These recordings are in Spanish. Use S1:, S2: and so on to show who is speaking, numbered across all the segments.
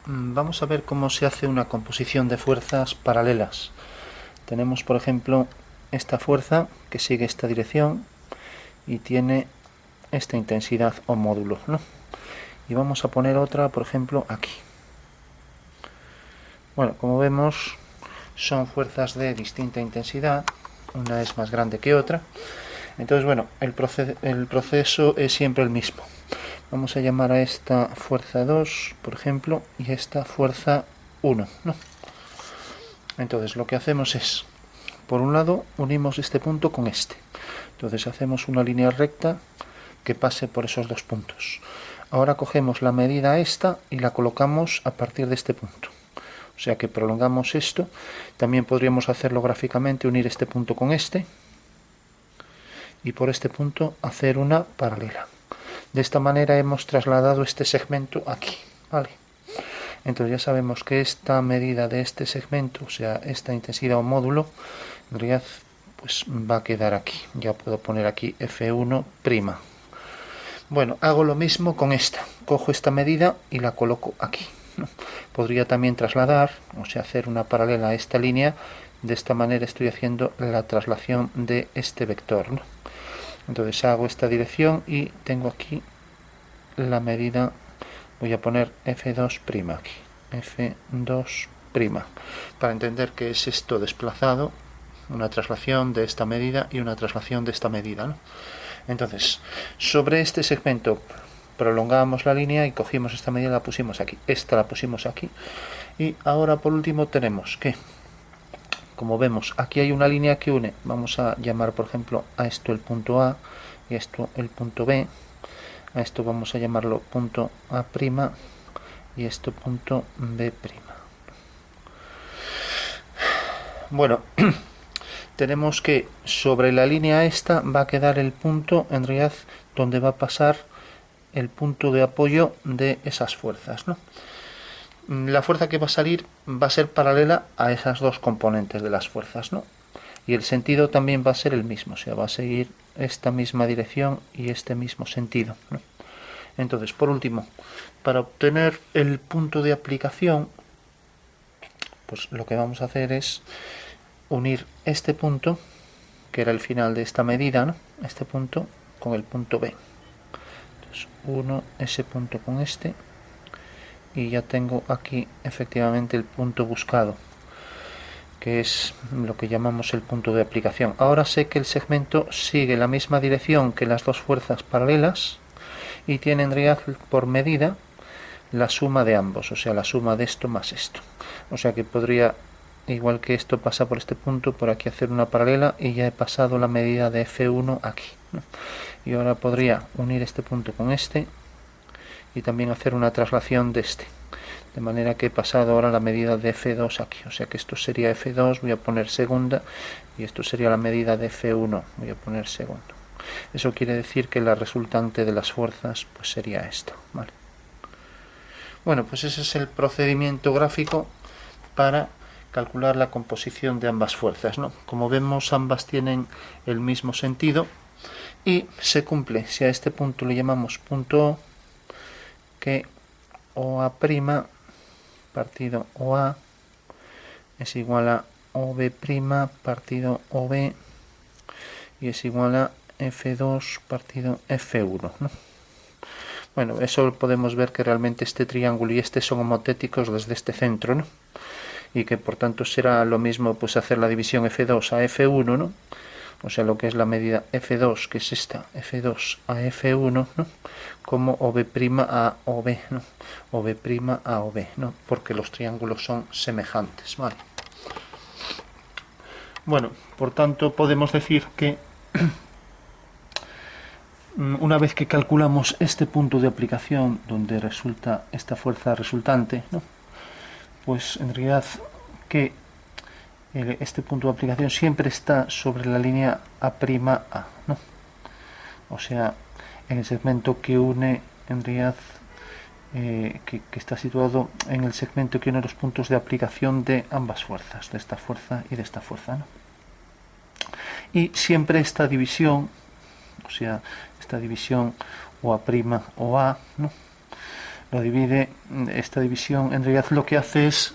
S1: Vamos a ver cómo se hace una composición de fuerzas paralelas. Tenemos, por ejemplo, esta fuerza que sigue esta dirección y tiene esta intensidad o módulo, ¿no? Y vamos a poner otra, por ejemplo, aquí. Bueno, como vemos, son fuerzas de distinta intensidad. Una es más grande que otra. Entonces, bueno, el proceso es siempre el mismo. Vamos a llamar a esta fuerza 2, por ejemplo, y esta fuerza 1, ¿no? Entonces, lo que hacemos es, por un lado, unimos este punto con este. Entonces, hacemos una línea recta que pase por esos dos puntos. Ahora cogemos la medida esta y la colocamos a partir de este punto. O sea que prolongamos esto. También podríamos hacerlo gráficamente, unir este punto con este. Y por este punto hacer una paralela. De esta manera hemos trasladado este segmento aquí, ¿vale? Entonces ya sabemos que esta medida de este segmento, o sea, esta intensidad o módulo, en realidad pues va a quedar aquí. Ya puedo poner aquí F1'. Bueno, hago lo mismo con esta. Cojo esta medida y la coloco aquí, ¿no? Podría también trasladar, o sea, hacer una paralela a esta línea. De esta manera estoy haciendo la traslación de este vector, ¿no? Entonces hago esta dirección y tengo aquí la medida. Voy a poner F2' aquí. F2'. Para entender que es esto desplazado, una traslación de esta medida y una traslación de esta medida, ¿no? Entonces, sobre este segmento prolongamos la línea y cogimos esta medida y la pusimos aquí. Esta la pusimos aquí. Y ahora por último tenemos que, como vemos, aquí hay una línea que une. Vamos a llamar, por ejemplo, a esto el punto A y a esto el punto B. A esto vamos a llamarlo punto A' y esto punto B'. Bueno, tenemos que sobre la línea esta va a quedar el punto, en realidad, donde va a pasar el punto de apoyo de esas fuerzas, ¿no? La fuerza que va a salir va a ser paralela a esas dos componentes de las fuerzas, ¿no? Y el sentido también va a ser el mismo, o sea, va a seguir esta misma dirección y este mismo sentido, ¿no? Entonces, por último, para obtener el punto de aplicación, pues lo que vamos a hacer es unir este punto, que era el final de esta medida, ¿no? Este punto con el punto B. Entonces, uno ese punto con este y ya tengo aquí efectivamente el punto buscado, que es lo que llamamos el punto de aplicación. Ahora sé que el segmento sigue la misma dirección que las dos fuerzas paralelas y tiene en realidad por medida la suma de ambos, o sea, la suma de esto más esto. O sea que podría, igual que esto pasa por este punto, por aquí hacer una paralela y ya he pasado la medida de F1 aquí, ¿no? Y ahora podría unir este punto con este y también hacer una traslación de este. De manera que he pasado ahora la medida de F2 aquí. O sea que esto sería F2, voy a poner segunda, y esto sería la medida de F1, voy a poner segundo. Eso quiere decir que la resultante de las fuerzas pues sería esta, ¿vale? Bueno, pues ese es el procedimiento gráfico para calcular la composición de ambas fuerzas, ¿no? Como vemos, ambas tienen el mismo sentido y se cumple. Si a este punto le llamamos punto O, que OA' partido OA es igual a OB' partido OB y es igual a F2 partido F1, ¿no? Bueno, eso podemos ver que realmente este triángulo y este son homotéticos desde este centro, ¿no? Y que por tanto será lo mismo pues hacer la división F2 a F1, ¿no? O sea, lo que es la medida F2, que es esta, F2 a F1, ¿no? Como OB' a OB, ¿no? OB' a OB, ¿no? Porque los triángulos son semejantes, ¿vale? Bueno, por tanto podemos decir que una vez que calculamos este punto de aplicación donde resulta esta fuerza resultante, ¿no? Pues en realidad que este punto de aplicación siempre está sobre la línea A', ¿no? O sea, en el segmento que une en realidad que está situado en el segmento que une los puntos de aplicación de ambas fuerzas, de esta fuerza y de esta fuerza, ¿no? Y siempre esta división, o sea, esta división OA' o A, ¿no? lo divide. Esta división en realidad lo que hace es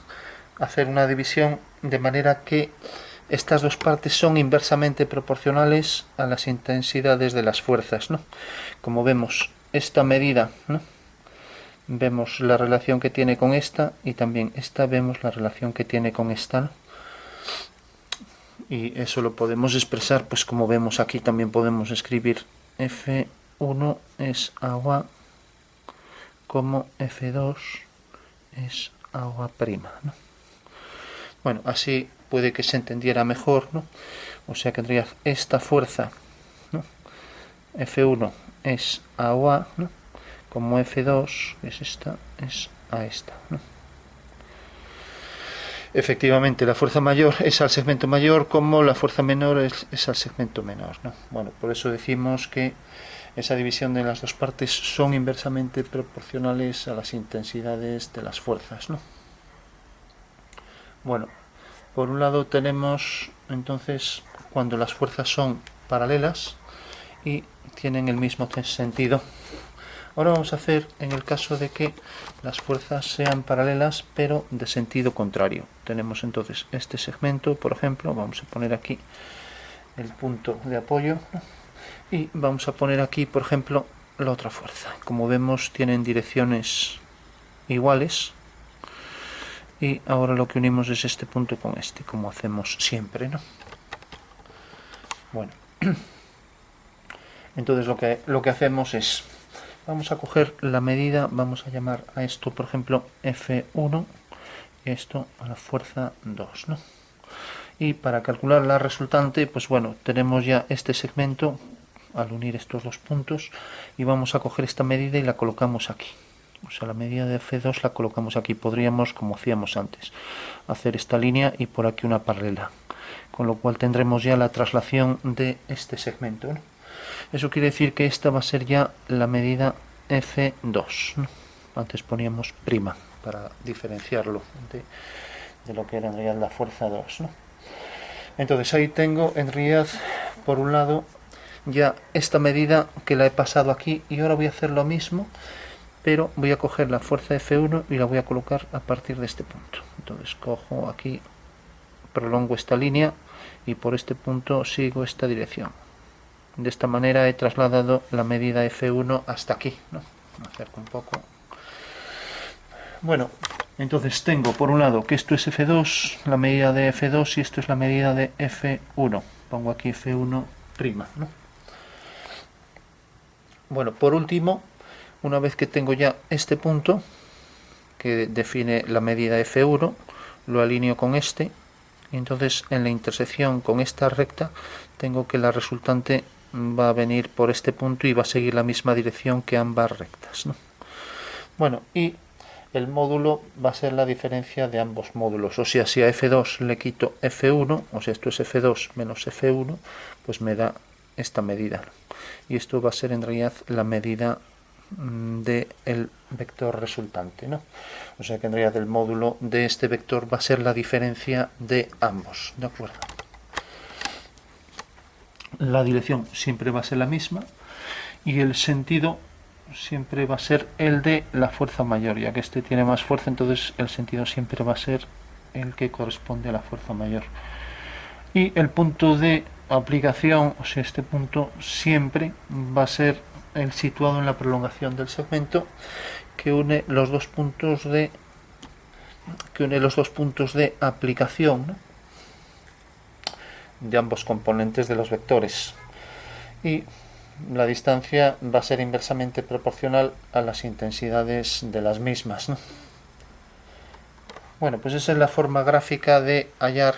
S1: hacer una división de manera que estas dos partes son inversamente proporcionales a las intensidades de las fuerzas, ¿no? Como vemos esta medida, ¿no?, vemos la relación que tiene con esta, y también esta vemos la relación que tiene con esta, ¿no? Y eso lo podemos expresar, pues como vemos aquí, también podemos escribir F1 es agua como F2 es agua prima, ¿no? Bueno, así puede que se entendiera mejor, ¿no? O sea que en realidad esta fuerza, ¿no?, F1 es agua, ¿no?, como F2, que es esta, es a esta, ¿no? Efectivamente, la fuerza mayor es al segmento mayor, como la fuerza menor es al segmento menor, ¿no? Bueno, por eso decimos que esa división de las dos partes son inversamente proporcionales a las intensidades de las fuerzas, ¿no? Bueno, por un lado tenemos entonces cuando las fuerzas son paralelas y tienen el mismo sentido. Ahora vamos a hacer en el caso de que las fuerzas sean paralelas pero de sentido contrario. Tenemos entonces este segmento, por ejemplo, vamos a poner aquí el punto de apoyo, ¿no?, y vamos a poner aquí, por ejemplo, la otra fuerza. Como vemos, tienen direcciones iguales, y ahora lo que unimos es este punto con este, como hacemos siempre, ¿no? Bueno, entonces lo que hacemos es, vamos a coger la medida, vamos a llamar a esto, por ejemplo, F1, y esto a la fuerza 2, ¿no? Y para calcular la resultante, pues bueno, tenemos ya este segmento al unir estos dos puntos, y vamos a coger esta medida y la colocamos aquí. O sea, la medida de F2 la colocamos aquí. Podríamos, como hacíamos antes, hacer esta línea y por aquí una paralela, con lo cual tendremos ya la traslación de este segmento, ¿no? Eso quiere decir que esta va a ser ya la medida F2, ¿no? Antes poníamos prima para diferenciarlo de lo que era en realidad la fuerza 2, ¿no? Entonces ahí tengo en realidad, por un lado, ya esta medida que la he pasado aquí, y ahora voy a hacer lo mismo, pero voy a coger la fuerza F1 y la voy a colocar a partir de este punto. Entonces cojo aquí, prolongo esta línea y por este punto sigo esta dirección. De esta manera he trasladado la medida F1 hasta aquí, ¿no? Me acerco un poco. Bueno, entonces tengo por un lado que esto es F2, la medida de F2, y esto es la medida de F1. Pongo aquí F1', ¿no? Bueno, por último, una vez que tengo ya este punto que define la medida F1, lo alineo con este, y entonces en la intersección con esta recta tengo que la resultante va a venir por este punto y va a seguir la misma dirección que ambas rectas, ¿no? Bueno, y el módulo va a ser la diferencia de ambos módulos. O sea, si a F2 le quito F1, o sea, esto es F2 menos F1, pues me da esta medida. Y esto va a ser en realidad la medida del vector resultante, ¿no? O sea que en realidad el módulo de este vector va a ser la diferencia de ambos, ¿de acuerdo? La dirección siempre va a ser la misma y el sentido siempre va a ser el de la fuerza mayor, ya que este tiene más fuerza, entonces el sentido siempre va a ser el que corresponde a la fuerza mayor. Y el punto de aplicación, o sea, este punto siempre va a ser el situado en la prolongación del segmento que une los dos puntos de aplicación, ¿no?, de ambos componentes de los vectores, y la distancia va a ser inversamente proporcional a las intensidades de las mismas, ¿no? Bueno, pues esa es la forma gráfica de hallar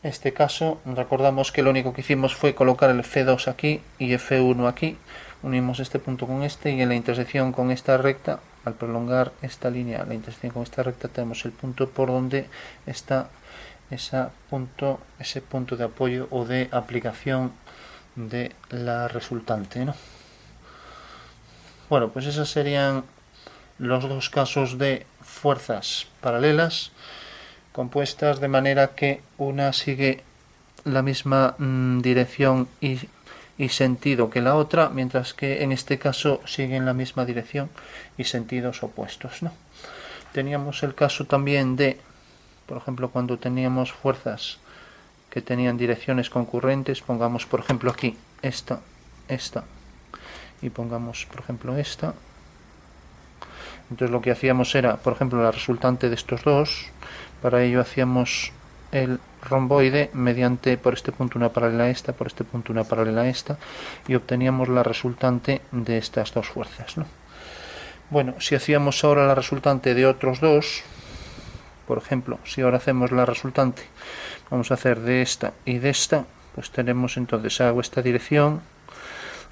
S1: este caso. Recordamos que lo único que hicimos fue colocar el F2 aquí y F1 aquí, unimos este punto con este, y en la intersección con esta recta, al prolongar esta línea, la intersección con esta recta, tenemos el punto por donde está ese punto de apoyo o de aplicación de la resultante, ¿no? Bueno, pues esos serían los dos casos de fuerzas paralelas compuestas de manera que una sigue la misma dirección y y sentido que la otra, mientras que en este caso siguen la misma dirección y sentidos opuestos, ¿no? Teníamos el caso también de, por ejemplo, cuando teníamos fuerzas que tenían direcciones concurrentes, pongamos por ejemplo aquí esta, y pongamos por ejemplo esta. Entonces lo que hacíamos era, por ejemplo, la resultante de estos dos. Para ello hacíamos el romboide mediante por este punto una paralela a esta, por este punto una paralela a esta, y obteníamos la resultante de estas dos fuerzas, ¿no? Bueno, si hacíamos ahora la resultante de otros dos, por ejemplo, si ahora hacemos la resultante, vamos a hacer de esta y de esta, pues tenemos entonces, hago esta dirección,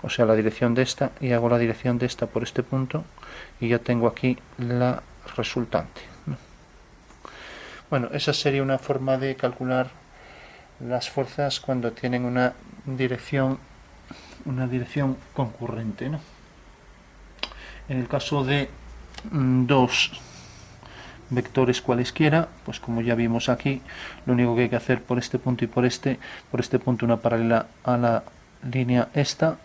S1: o sea la dirección de esta, y hago la dirección de esta por este punto, y ya tengo aquí la resultante, ¿no? Bueno, esa sería una forma de calcular las fuerzas cuando tienen una dirección concurrente, ¿no? En el caso de dos vectores cualesquiera, pues como ya vimos aquí, lo único que hay que hacer por este punto y por este punto una paralela a la línea esta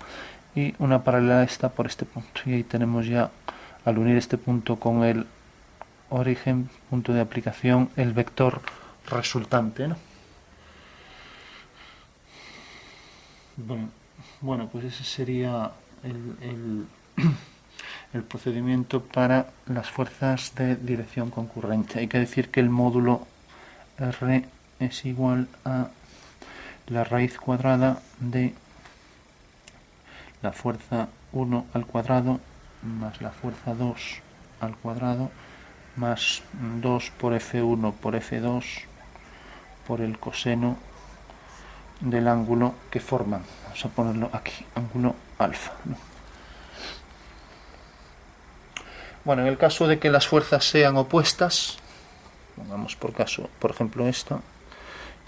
S1: y una paralela a esta por este punto, y ahí tenemos ya, al unir este punto con el origen, punto de aplicación, el vector resultante, ¿no? Bueno, pues ese sería el procedimiento para las fuerzas de dirección concurrente. Hay que decir que el módulo R es igual a la raíz cuadrada de la fuerza 1 al cuadrado más la fuerza 2 al cuadrado más 2 por F1 por F2 por el coseno del ángulo que forman. Vamos a ponerlo aquí, ángulo alfa, ¿no? Bueno, en el caso de que las fuerzas sean opuestas, pongamos por caso, por ejemplo, esta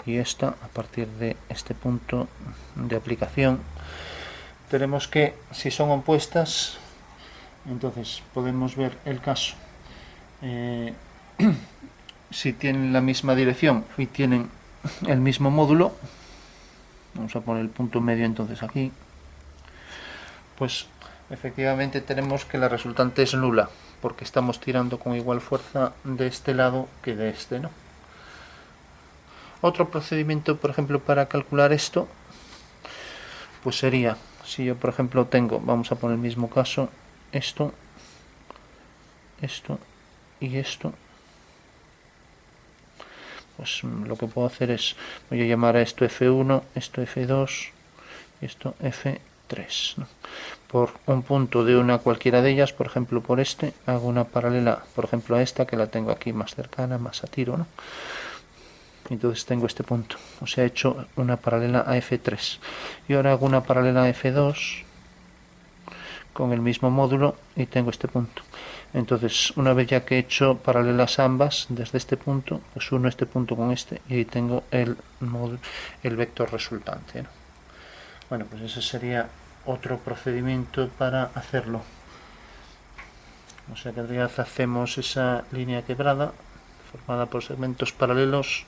S1: y esta, a partir de este punto de aplicación, tenemos que, si son opuestas, entonces podemos ver el caso. Si tienen la misma dirección y tienen el mismo módulo, vamos a poner el punto medio entonces aquí, pues efectivamente tenemos que la resultante es nula, porque estamos tirando con igual fuerza de este lado que de este, ¿no? Otro procedimiento, por ejemplo, para calcular esto, pues sería, si yo por ejemplo tengo, vamos a poner el mismo caso, esto y esto, pues lo que puedo hacer es, voy a llamar a esto F1, esto F2 y esto F3, ¿no? Por un punto de una cualquiera de ellas, por ejemplo por este, hago una paralela, por ejemplo a esta, que la tengo aquí más cercana, más a tiro, ¿no? Entonces tengo este punto, o sea, he hecho una paralela a F3, y ahora hago una paralela a F2 con el mismo módulo y tengo este punto. Entonces, una vez ya que he hecho paralelas ambas desde este punto, pues uno este punto con este y ahí tengo el vector resultante, ¿no? Bueno, pues ese sería otro procedimiento para hacerlo. O sea que en realidad hacemos esa línea quebrada formada por segmentos paralelos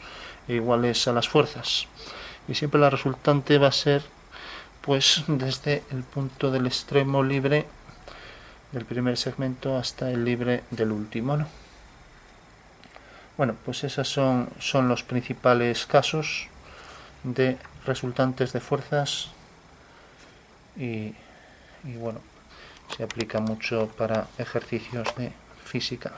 S1: e iguales a las fuerzas, y siempre la resultante va a ser pues desde el punto del extremo libre del primer segmento hasta el libre del último, ¿no? Bueno, pues esos son los principales casos de resultantes de fuerzas y bueno, se aplica mucho para ejercicios de física.